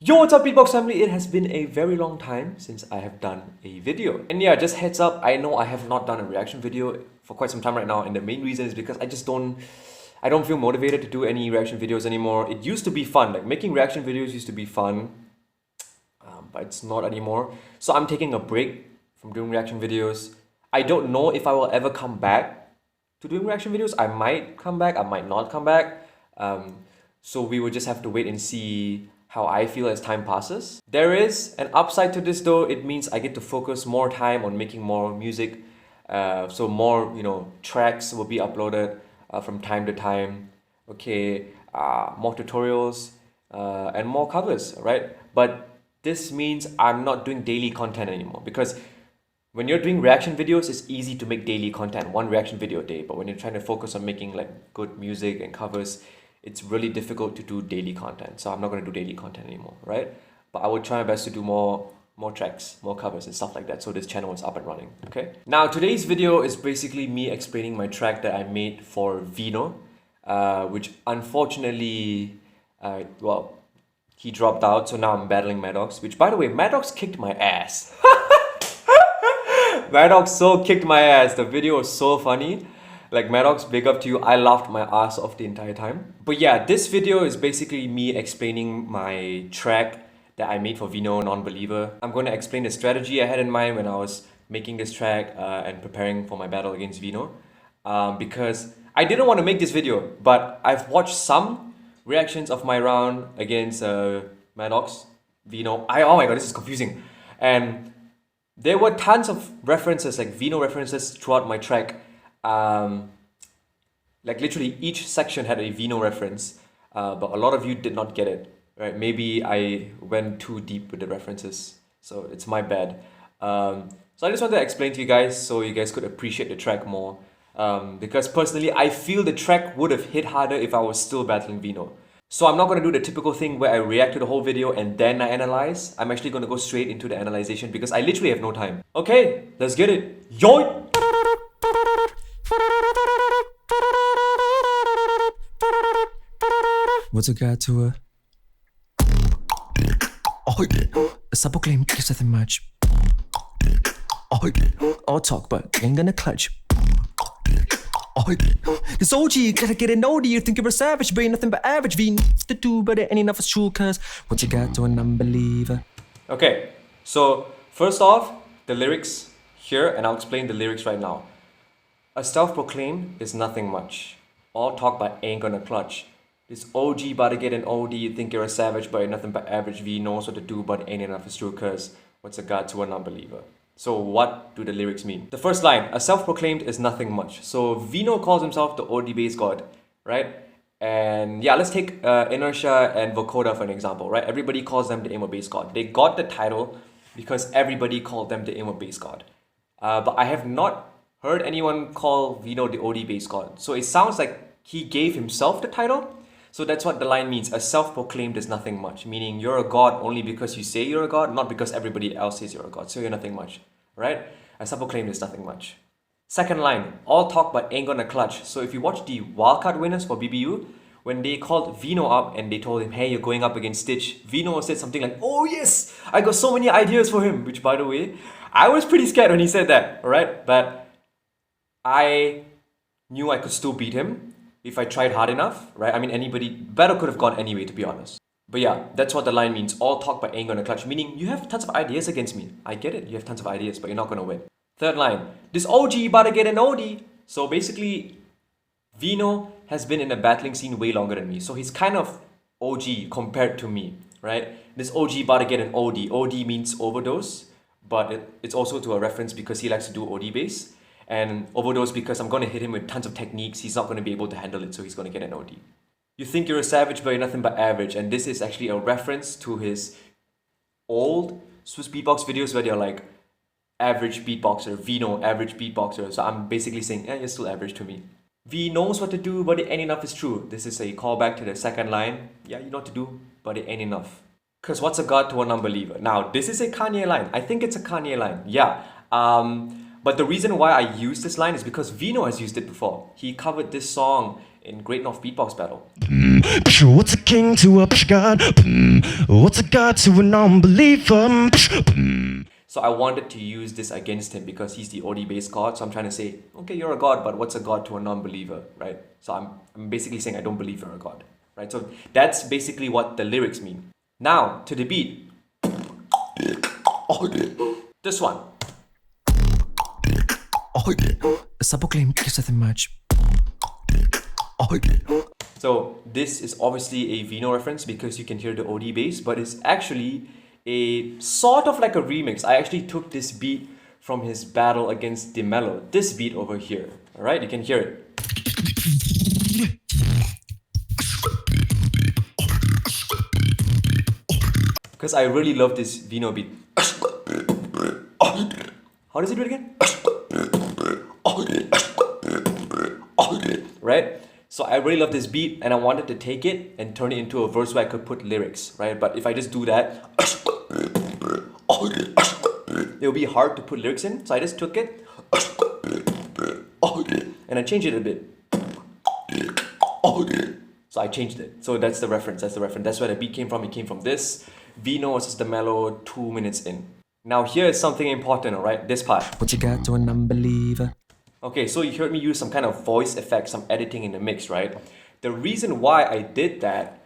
Yo, what's up beatbox family? It has been a very long time since I have done a video. And yeah, just heads up, I know I have not done a reaction video for quite some time right now, and the main reason is because I don't feel motivated to do any reaction videos anymore. It used to be fun, like making reaction videos used to be fun, but it's not anymore. So I'm taking a break from doing reaction videos. I don't know if I will ever come back to doing reaction videos. I might come back, I might not come back. So we will just have to wait and see how I feel as time passes. There is an upside to this though. It means I get to focus more time on making more music. So more, tracks will be uploaded from time to time. Okay, more tutorials and more covers, right? But this means I'm not doing daily content anymore, because when you're doing reaction videos, it's easy to make daily content, one reaction video a day. But when you're trying to focus on making like good music and covers, it's really difficult to do daily content. So I'm not going to do daily content anymore, right? But I will try my best to do more tracks, more covers and stuff like that, so this channel is up and running, okay? Now today's video is basically me explaining my track that I made for Vino, which unfortunately, well, he dropped out, so now I'm battling MADOX, which by the way, MADOX kicked my ass. MADOX so kicked my ass. The video was so funny. Like, MADOX, big up to you. I laughed my ass off the entire time. But yeah, this video is basically me explaining my track that I made for Vino, Non-Believer. I'm going to explain the strategy I had in mind when I was making this track and preparing for my battle against Vino. Because I didn't want to make this video, but I've watched some reactions of my round against MADOX, Vino. Oh my god, this is confusing. And there were tons of references, like Vino references throughout my track. Like literally each section had a Vino reference, but a lot of you did not get it, right? Maybe I went too deep with the references, so it's my bad. So I just wanted to explain to you guys so you guys could appreciate the track more, because personally I feel the track would have hit harder if I was still battling Vino. So I'm not going to do the typical thing where I react to the whole video and then I analyze. I'm actually going to go straight into the analyzation because I literally have no time. Okay, let's get it. Yo! What's a guy to a... Oh, a subclaim gives nothing much. Oh, I'll talk, but ain't gonna clutch. Oh, this OG, gotta get an OD. You think you're a savage, but you're nothing but average. V to do, but it ain't enough is true, cause what you got to an unbeliever. Okay, so first off, the lyrics here, and I'll explain the lyrics right now. A self-proclaimed is nothing much. All talk but ain't gonna clutch. This OG about to get an OD, you think you're a savage, but you're nothing but average. V knows what to do, but ain't enough is true, cause what's a god to a non-believer? So what do the lyrics mean? The first line, a self-proclaimed is nothing much. So Vino calls himself the OD bass god, right? And yeah, let's take Inertia and Vocoder for an example, right? Everybody calls them the aim bass god. They got the title because everybody called them the aim bass god. But I have not heard anyone call Vino the OD bass god. So it sounds like he gave himself the title. So that's what the line means. A self-proclaimed is nothing much, meaning you're a god only because you say you're a god, not because everybody else says you're a god. So you're nothing much, right? A self-proclaimed is nothing much. Second line, all talk but ain't gonna clutch. So if you watch the wildcard winners for BBU, when they called Vino up and they told him, hey, you're going up against Stitch, Vino said something like, oh yes, I got so many ideas for him. Which, by the way, I was pretty scared when he said that, alright? But I knew I could still beat him if I tried hard enough, right? I mean, battle could have gone anyway, to be honest. But yeah, that's what the line means. All talk but ain't gonna clutch. Meaning, you have tons of ideas against me. I get it, you have tons of ideas, but you're not gonna win. Third line, this OG about to get an OD. So basically, Vino has been in the battling scene way longer than me. So he's kind of OG compared to me, right? This OG about to get an OD. OD means overdose, but it's also to a reference because he likes to do OD bass. And overdose because I'm going to hit him with tons of techniques. He's not going to be able to handle it, so he's going to get an OD. You think you're a savage, but you're nothing but average. And this is actually a reference to his old Swiss beatbox videos where they're like, average beatboxer, Vino, average beatboxer. So I'm basically saying, you're still average to me. V knows what to do, but it ain't enough is true. This is a callback to the second line. Yeah, you know what to do, but it ain't enough. Because what's a god to a non-believer? Now, this is a Kanye line. I think it's a Kanye line. Yeah. But the reason why I use this line is because Vino has used it before. He covered this song in Great North Beatbox Battle. What's a king to a god? What's a god to a non-believer? So I wanted to use this against him because he's the OD based god. So I'm trying to say, okay, you're a god, but what's a god to a non-believer, right? So I'm basically saying I don't believe you're a god, right? So that's basically what the lyrics mean. Now to the beat. This one. Sabo claim kiss nothing much. So this is obviously a Vino reference because you can hear the OD bass, but it's actually a sort of like a remix. I actually took this beat from his battle against Mele. This beat over here, all right? You can hear it. Because I really love this Vino beat. How does he do it again? Right? So I really love this beat and I wanted to take it and turn it into a verse where I could put lyrics, right? But if I just do that, it would be hard to put lyrics in. So I just took it and I changed it a bit. So I changed it. So that's the reference. That's where the beat came from. It came from this. Vino versus the Mele 2 minutes in. Now here is something important, alright? This part. What you got to an unbeliever? Okay, so you heard me use some kind of voice effect, some editing in the mix, right? The reason why I did that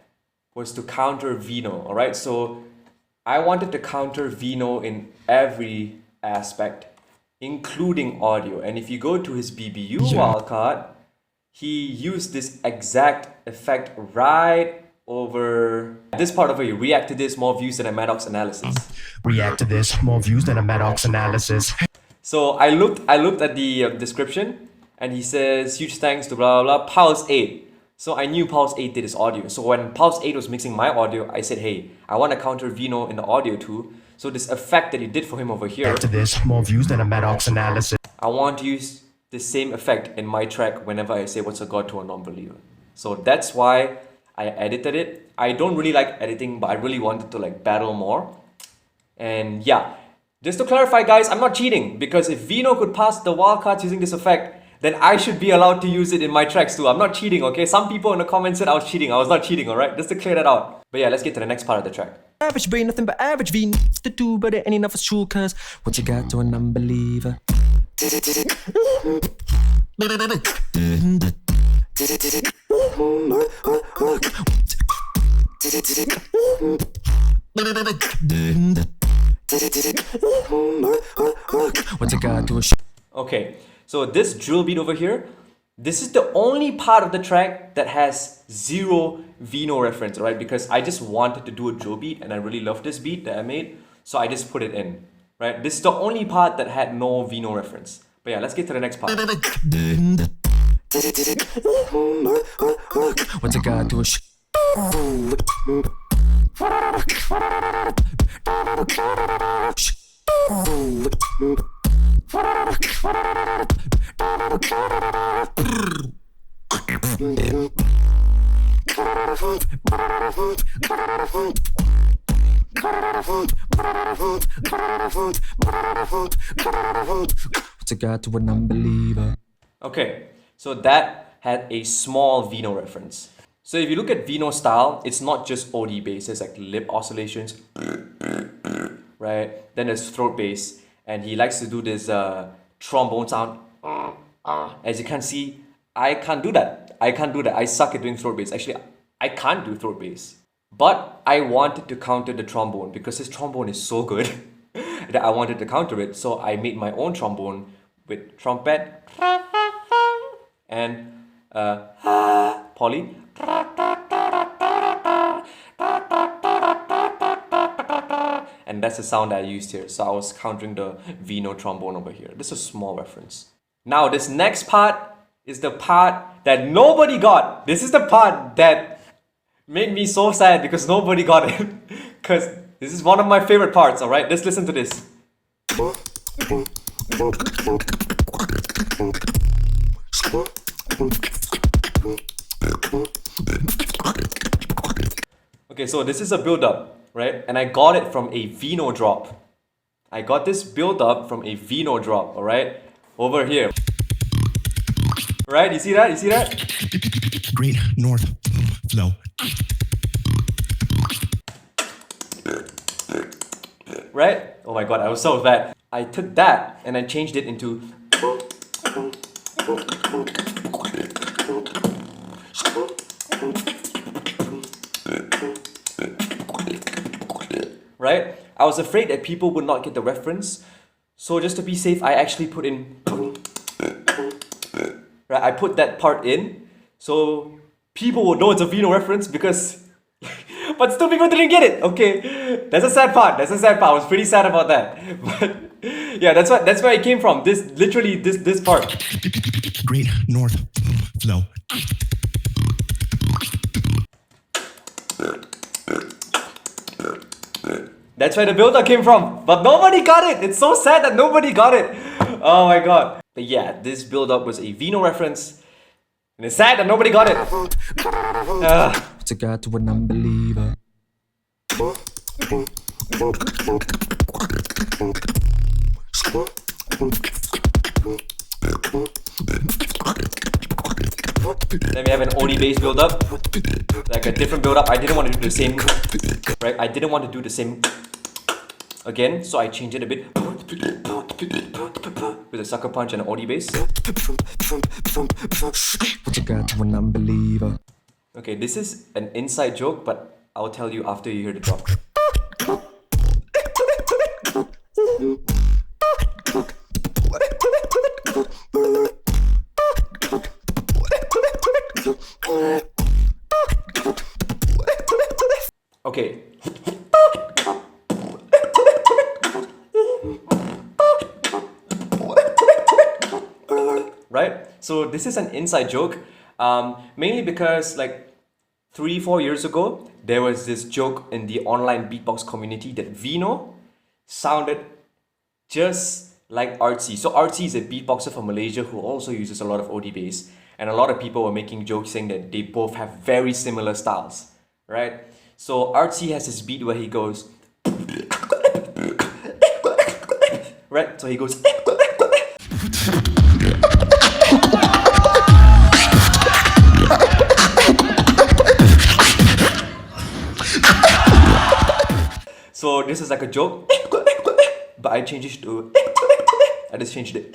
was to counter Vino, alright? So I wanted to counter Vino in every aspect, including audio. And if you go to his BBU wildcard, he used this exact effect right over this part over here. React to this, more views than a MADOX analysis. React to this, more views than a MADOX analysis. So I looked at the description and he says huge thanks to blah blah blah Pulse 8. So I knew Pulse 8 did his audio. So when Pulse 8 was mixing my audio, I said, hey, I want to counter Vino in the audio too. So this effect that he did for him over here, React to this, more views than a MADOX analysis. I want to use the same effect in my track whenever I say what's a god to a non-believer. So that's why I edited it. I don't really like editing, but I really wanted to like battle more. And yeah, just to clarify guys, I'm not cheating because if Vino could pass the wildcards using this effect, then I should be allowed to use it in my tracks too. I'm not cheating, okay? Some people in the comments said I was cheating. I was not cheating, alright? Just to clear that out. But yeah, let's get to the next part of the track. Average brain, nothing but average V. To do, but it ain't enough for true, cause what you got to an unbeliever? What's a god to a Okay, so this drill beat over here, this is the only part of the track that has zero Vino reference, right? Because I just wanted to do a drill beat and I really love this beat that I made, so I just put it in, right? This is the only part that had no Vino reference. But yeah, let's get to the next part. What's a god to a What's a god to an unbeliever? Okay, so that had a small Vino reference. So if you look at Vino style, it's not just OD bass, there's like lip oscillations, right? Then there's throat bass, and he likes to do this trombone sound. As you can see, I can't do that. I suck at doing throat bass. Actually, I can't do throat bass. But I wanted to counter the trombone because his trombone is so good that I wanted to counter it. So I made my own trombone with trumpet and poly. And that's the sound I used here. So I was countering the Vino trombone over here. This is a small reference. Now this next part is the part that nobody got. This is the part that made me so sad because nobody got it. Because this is one of my favorite parts, alright? Let's listen to this. Okay, so this is a build-up, right? And I got it from a Vino drop. I got this build-up from a Vino drop, alright? Over here. Right? You see that? You see that? Great North flow. Right? Oh my god, I was so bad. I took that and I changed it into right? I was afraid that people would not get the reference. So just to be safe, I actually put in right? I put that part in so people would know it's a Vino reference because but still people didn't get it. Okay. That's a sad part. I was pretty sad about that. But yeah, that's where it came from. This part. Great North flow. That's where the build-up came from. But nobody got it. It's so sad that nobody got it. Oh my god. But yeah, this build-up was a Vino reference. And it's sad that nobody got it. It's a guide to an unbeliever. Then we have an OD bass build-up. Like a different build-up. I didn't want to do the same. Right? I didn't want to do the same again, so I changed it a bit. With a sucker punch and an OD bass. It's a guide to an unbeliever. Okay, this is an inside joke, but I'll tell you after you hear the drop. Okay. Right? So this is an inside joke, mainly because like 3-4 years ago, there was this joke in the online beatbox community that Vino sounded just like Artsy. So Artsy is a beatboxer from Malaysia who also uses a lot of OD bass, and a lot of people were making jokes saying that they both have very similar styles, right? So Artsy has this beat where he goes, right? So he goes, so this is like a joke, but I changed it to, I just changed it.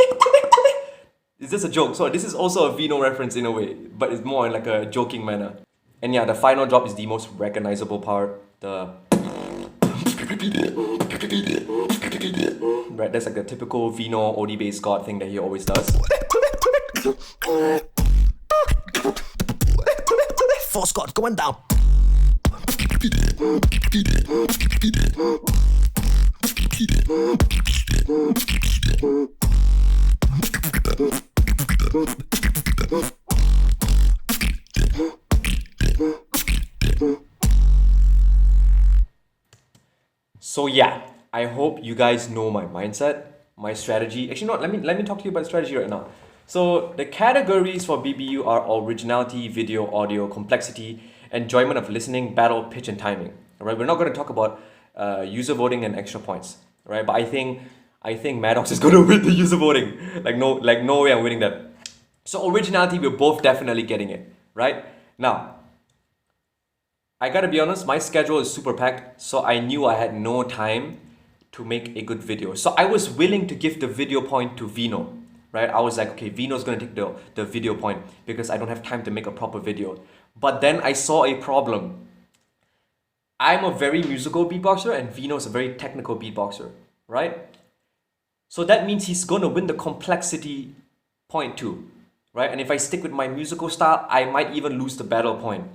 It's just a joke. So this is also a Vino reference in a way, but it's more in like a joking manner. And yeah, the final drop is the most recognizable part. Right, that's like the typical Vino OD bass god thing that he always does. Force God going down. So yeah, I hope you guys know my mindset, my strategy. Actually, no, let me talk to you about strategy right now. So the categories for BBU are originality, video, audio, complexity, enjoyment of listening, battle, pitch, and timing. Alright, we're not going to talk about user voting and extra points, right? But I think MADOX is going to win the user voting. Like no way I'm winning that. So originality, we're both definitely getting it, right? Now, I gotta be honest, my schedule is super packed, so I knew I had no time to make a good video. So I was willing to give the video point to Vino, right? I was like, okay, Vino's gonna take the video point because I don't have time to make a proper video. But then I saw a problem. I'm a very musical beatboxer and Vino's a very technical beatboxer, right? So that means he's gonna win the complexity point too, right? And if I stick with my musical style, I might even lose the battle point.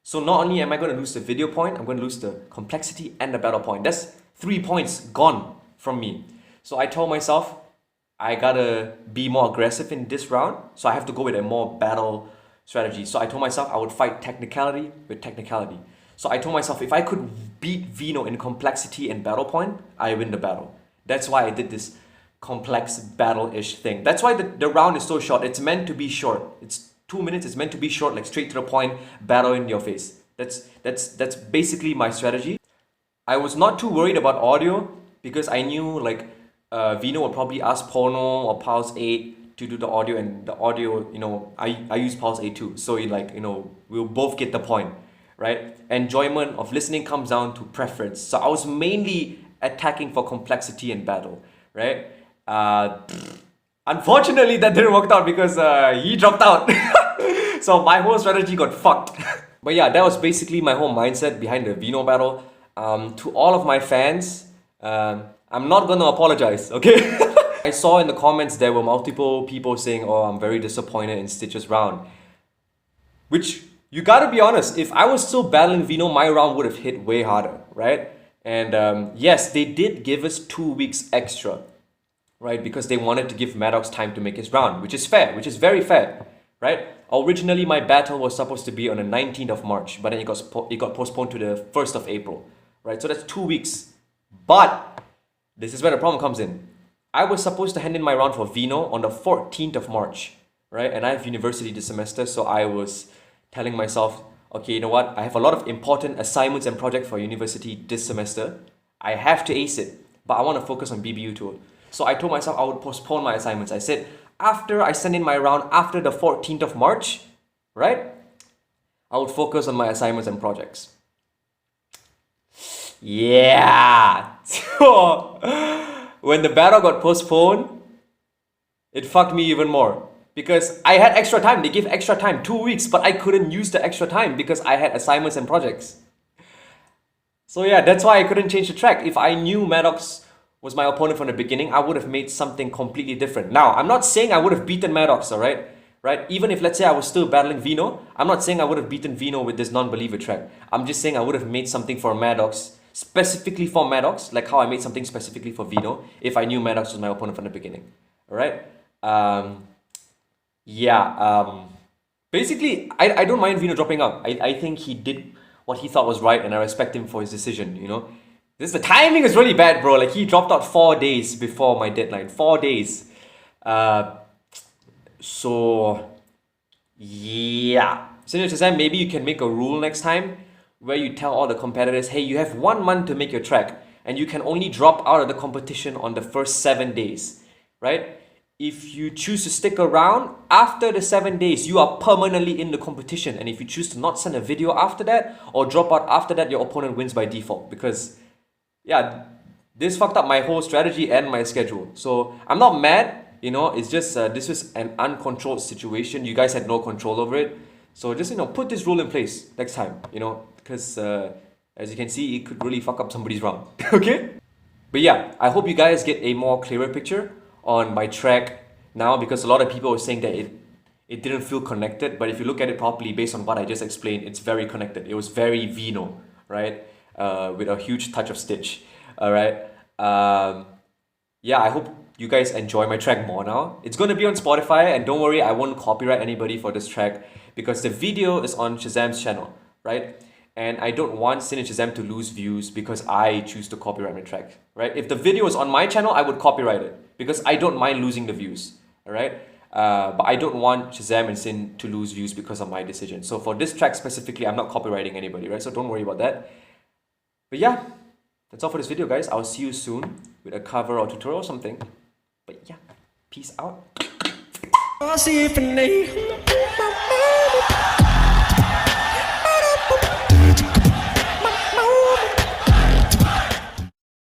So not only am I going to lose the video point, I'm going to lose the complexity and the battle point. That's 3 points gone from me. So I told myself, I gotta be more aggressive in this round. So I have to go with a more battle strategy. So I told myself I would fight technicality with technicality. So I told myself if I could beat Vino in complexity and battle point, I win the battle. That's why I did this complex battle-ish thing. That's why the round is so short. It's meant to be short. It's 2 minutes. It's meant to be short, like straight to the point, battle in your face. That's basically my strategy. I was not too worried about audio because I knew like Vino would probably ask Porno or Pulse 8 to do the audio, and the audio, I use Pulse 8 too. So we'll both get the point. right? Enjoyment of listening comes down to preference. So I was mainly attacking for complexity and battle, right? Unfortunately, that didn't work out because he dropped out. So my whole strategy got fucked. But yeah, that was basically my whole mindset behind the Vino battle. To all of my fans, I'm not gonna apologize, okay? I saw in the comments there were multiple people saying, oh, I'm very disappointed in Stitch's round. Which, you gotta be honest, if I was still battling Vino, my round would have hit way harder, right? And yes, they did give us 2 weeks extra, right? Because they wanted to give MADOX time to make his round, which is fair, which is very fair, right? Originally, my battle was supposed to be on the 19th of March, but then it got postponed to the 1st of April, right? So that's 2 weeks. But this is where the problem comes in. I was supposed to hand in my round for Vino on the 14th of March, right? And I have university this semester, so I was telling myself, okay, you know what? I have a lot of important assignments and projects for university this semester. I have to ace it, but I want to focus on BBU too. So I told myself I would postpone my assignments. I said, after I send in my round after the 14th of March, right? I would focus on my assignments and projects. Yeah! So, when the battle got postponed, it fucked me even more. Because I had extra time. They gave extra time, 2 weeks, but I couldn't use the extra time because I had assignments and projects. So yeah, that's why I couldn't change the track. If I knew MADOX was my opponent from the beginning, I would have made something completely different. Now, I'm not saying I would have beaten MADOX, alright? Right? Even if, let's say, I was still battling Vino, I'm not saying I would have beaten Vino with this non-believer track. I'm just saying I would have made something for MADOX, specifically for MADOX, like how I made something specifically for Vino, if I knew MADOX was my opponent from the beginning. Alright? Basically, I don't mind Vino dropping out. I think he did what he thought was right, and I respect him for his decision, you know? The timing is really bad, bro. Like, he dropped out 4 days before my deadline. 4 days. So, yeah. Senior Shazam, maybe you can make a rule next time where you tell all the competitors, hey, you have 1 month to make your track, and you can only drop out of the competition on the first 7 days, right? If you choose to stick around after the 7 days, you are permanently in the competition. And if you choose to not send a video after that or drop out after that, your opponent wins by default. Because, yeah, this fucked up my whole strategy and my schedule. So I'm not mad, you know, it's just this was an uncontrolled situation. You guys had no control over it. So just, you know, put this rule in place next time, you know, because as you can see, it could really fuck up somebody's round. Okay? But yeah, I hope you guys get a more clearer picture on my track now, because a lot of people were saying that it didn't feel connected, but if you look at it properly based on what I just explained, it's very connected. It was very Vino, right? With a huge touch of Stitch. Alright. Yeah, I hope you guys enjoy my track more now. It's going to be on Spotify, and don't worry, I won't copyright anybody for this track because the video is on Shazam's channel, right? And I don't want Sin and Shazam to lose views because I choose to copyright my track, right? If the video is on my channel, I would copyright it because I don't mind losing the views, alright? But I don't want Shazam and Sin to lose views because of my decision. So for this track specifically, I'm not copywriting anybody, right? So don't worry about that. But yeah, that's all for this video, guys. I'll see you soon with a cover or tutorial or something. But yeah, peace out.